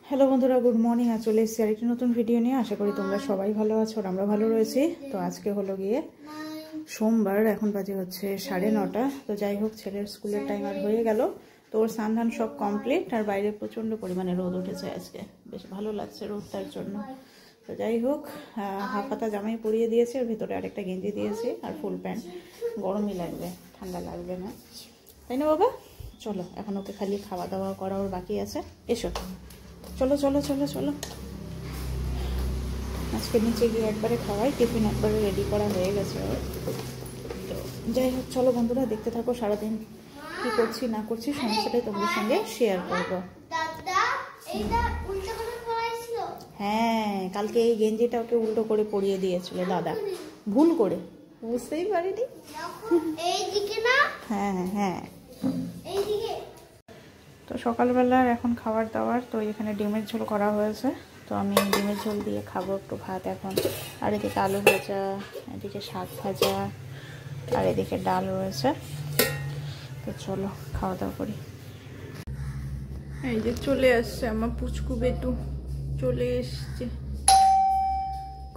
Hello বন্ধুরা, good morning. আর চলে এসেছি আরেকটি নতুন ভিডিও নিয়ে। আশা করি তোমরা সবাই ভালো আছো আর আমরা ভালো রয়েছি। তো আজকে হলো গিয়ে সোমবার, এখন বাজে হচ্ছে 9:30। তো যাই হোক, ছেলের স্কুলের টাইম আর হয়ে গেল। তো ওর স্নান সব কমপ্লিট। আর বাইরে প্রচণ্ড পরিমাণে রোদ উঠেছে আজকে, বেশ ভালো লাগছে রোদটার জন্য। তো যাই হোক, হাফ হাতা জামাই পরিয়ে দিয়েছে, ওর ভিতরে আরেকটা গেঞ্জি দিয়েছি আর ফুল প্যান্ট। গরমই লাগবে, ঠান্ডা লাগবে না, তাই না বাবা? চলো, এখন ওকে খালি খাওয়া দাওয়া করা ওর বাকি আছে। এসো, চলো চলো চলো চলো। আজকে নিচে গিয়ে একবারে খাওয়াই, টিফিন একবারে রেডি করা হয়ে গেছে ওর। তো যাই হোক, চলো বন্ধুরা, দেখতে থাকো সারাদিন কী করছি না করছি সমস্তটাই তোমাদের সঙ্গে শেয়ার করবো। হ্যাঁ, কালকে এই গেঞ্জিটা ওকে উল্টো করে পরিয়ে দিয়েছিল দাদা, ভুল করে, বুঝতেই পারিনি। হ্যাঁ হ্যাঁ। তো সকালবেলার এখন খাবার দাবার, তো এখানে ডিমের ঝোল করা হয়েছে। তো আমি ডিমের ঝোল দিয়ে খাবো একটু ভাত এখন। আর এদিকে আলু ভাজা, এদিকে শাক ভাজা, আর এদিকে ডাল রয়েছে। তো চলো খাওয়া দাওয়া করি। এই যে চলে আসছে আমার পুচকু বেটু, চলে এসছে।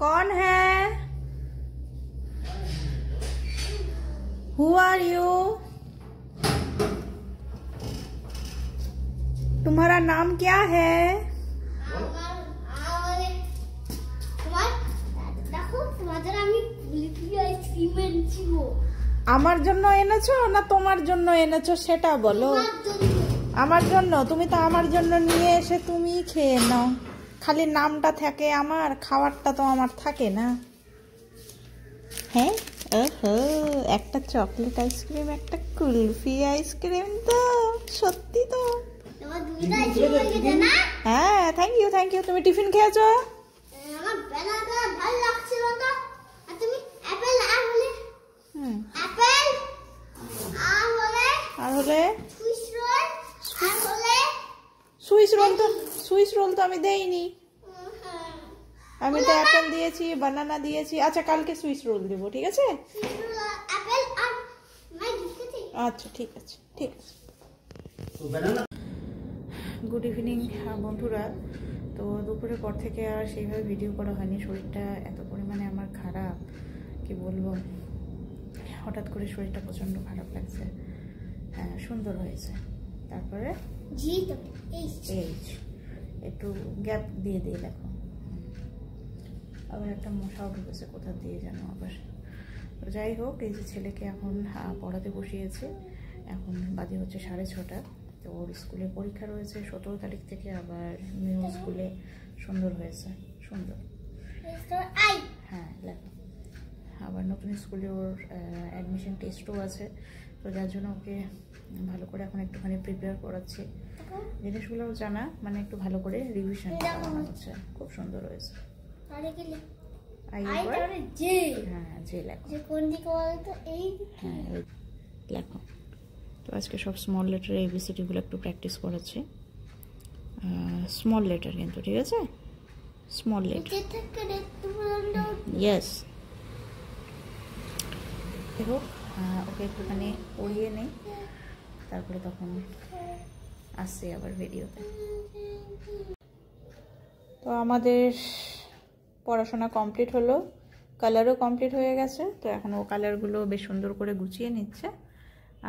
कौन है? Who are you? तुम्हारा नाम क्या है? আমার জন্য এনেছো না তোমার জন্য এনেছো সেটা বলো। আমার জন্য। তুমি তো আমার জন্য নিয়ে এসে তুমি খেয়ে নাও। খালি নামটা থাকে আমার, খাবারটা তো আমার থাকে না। হ্যাঁ, ওহো, একটা চকলেট আইসক্রিম, একটা কুলফি আইসক্রিম, তো সত্যি তো। হ্যাঁ, থ্যাংক ইউ থ্যাংক ইউ। তুমি টিফিন খেয়েছো? আর হলে সুইস রোল তো আমি দেইনি। আমি তো অ্যাপেল দিয়েছি, বানানা দিয়েছি। আচ্ছা, কালকে সুইস রোল দেবো, ঠিক আছে? আচ্ছা ঠিক আছে ঠিক আছে। গুড ইভিনিং বন্ধুরা। তো দুপুরের পর থেকে আর সেইভাবে ভিডিও করা হয়নি। শরীরটা এত পরিমাণে আমার খারাপ, কি বলবো। হঠাৎ করে শরীরটা প্রচণ্ড খারাপ লাগছে। হ্যাঁ, সুন্দর হয়েছে। তারপরে একটু গ্যাপ দিয়ে দিয়ে দেখো, আবার একটা মশাও ঢুকেছে কোথা দিয়ে যেন আবার। তো যাই হোক, এই যে ছেলেকে এখন পড়াতে বসিয়েছে। এখন বাজে হচ্ছে 6:30। তো ওর স্কুলে পরীক্ষা রয়েছে 17 তারিখ থেকে। আবার নিউ স্কুলে সুন্দর হয়েছে, সুন্দর। হ্যাঁ লেখো। আবার নতুন স্কুলে ওর অ্যাডমিশন টেস্টও আছে। তো যার জন্য ওকে ভালো করে এখন একটুখানি প্রিপেয়ার করাচ্ছি। জিনিসগুলো জানা মানে একটু ভালো করে রিভিশন করানো হচ্ছে। খুব সুন্দর হয়েছে। হ্যাঁ, যে লেখো। হ্যাঁ লেখো। তো আজকে সব স্মল লেটার ABCD-গুলো একটু প্র্যাকটিস করাচ্ছি। স্মল লেটার কিন্তু, ঠিক আছে? Small letter, yes. দেখো, ওকে একটুখানি পড়িয়ে নেই, তারপরে তখন আসছে আবার ভিডিওতে। তো আমাদের পড়াশোনা কমপ্লিট হলো, কালারও কমপ্লিট হয়ে গেছে। তো এখন ও কালারগুলো বেশ সুন্দর করে গুছিয়ে নিচ্ছে।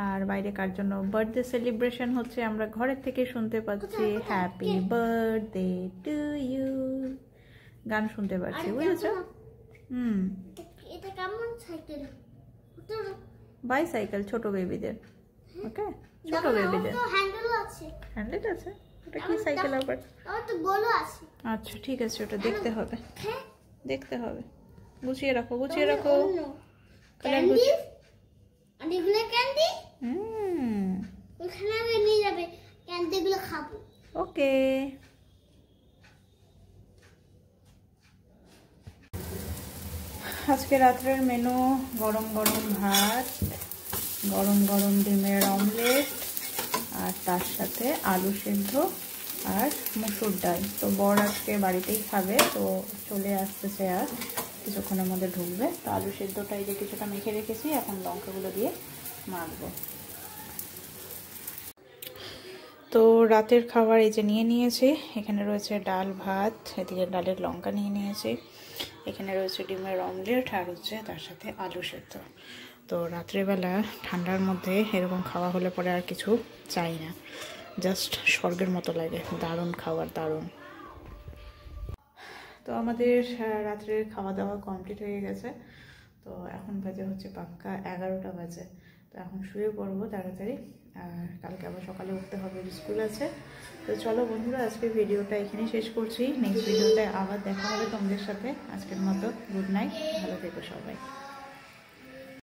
আর বাইরে কার জন্য বার্থডে সেলিব্রেশন হচ্ছে আমরা ঘরের থেকে শুনতে পাচ্ছি। হ্যাপি বার্থডে টু ইউ গান শুনতে পাচ্ছি, বুঝেছো? বাইসাইকেল ছোট বেবিদের। ওকে, ছোট বেবিদের হ্যান্ডেল আছে। ওটা কি সাইকেল আবার? আচ্ছা ঠিক আছে, ওটা দেখতে হবে, দেখতে হবে। গুছিয়ে রাখো, গুছিয়ে রাখো। কালার গুছিয়ে। ওকে। আজকে রাত্রের মেনু গরম গরম ভাত, গরম গরম ডিমের অমলেট, আর তার সাথে আলু সেদ্ধ আর মসুর ডাল। তো বর আজকে বাড়িতেই খাবে, তো চলে আসতেছে আর কিছুক্ষণের মধ্যে ঢুকবে। তো আলু সেদ্ধটা এই যে কিছুটা মেখে রেখেছি, এখন লঙ্কাগুলো দিয়ে মাখবো। তো রাতের খাবার এই যে নিয়ে নিয়েছি, এখানে রয়েছে ডাল ভাত, এদিকে ডালের লঙ্কা নিয়ে নিয়েছি, এখানে রয়েছে ডিমের অমলেট আর হচ্ছে তার সাথে আলু সেদ্ধ। তো রাত্রেবেলা ঠান্ডার মধ্যে এরকম খাওয়া হলে পরে আর কিছু চাই না, জাস্ট স্বর্গের মতো লাগে, দারুণ খাবার, দারুণ। তো আমাদের রাত্রের খাওয়া দাওয়া কমপ্লিট হয়ে গেছে। তো এখন বাজে হচ্ছে পাক্কা 11টা বাজে। তো এখন শুয়ে পড়বো তাড়াতাড়ি, আর কালকে আবার সকালে উঠতে হবে, স্কুল আছে। তো চলো বন্ধুরা, আজকে ভিডিওটা এখানেই শেষ করছি। নেক্সট ভিডিওতে আবার দেখা হবে তোমাদের সাথে। আজকের মতো গুড নাইট, ভালো থেকো সবাই।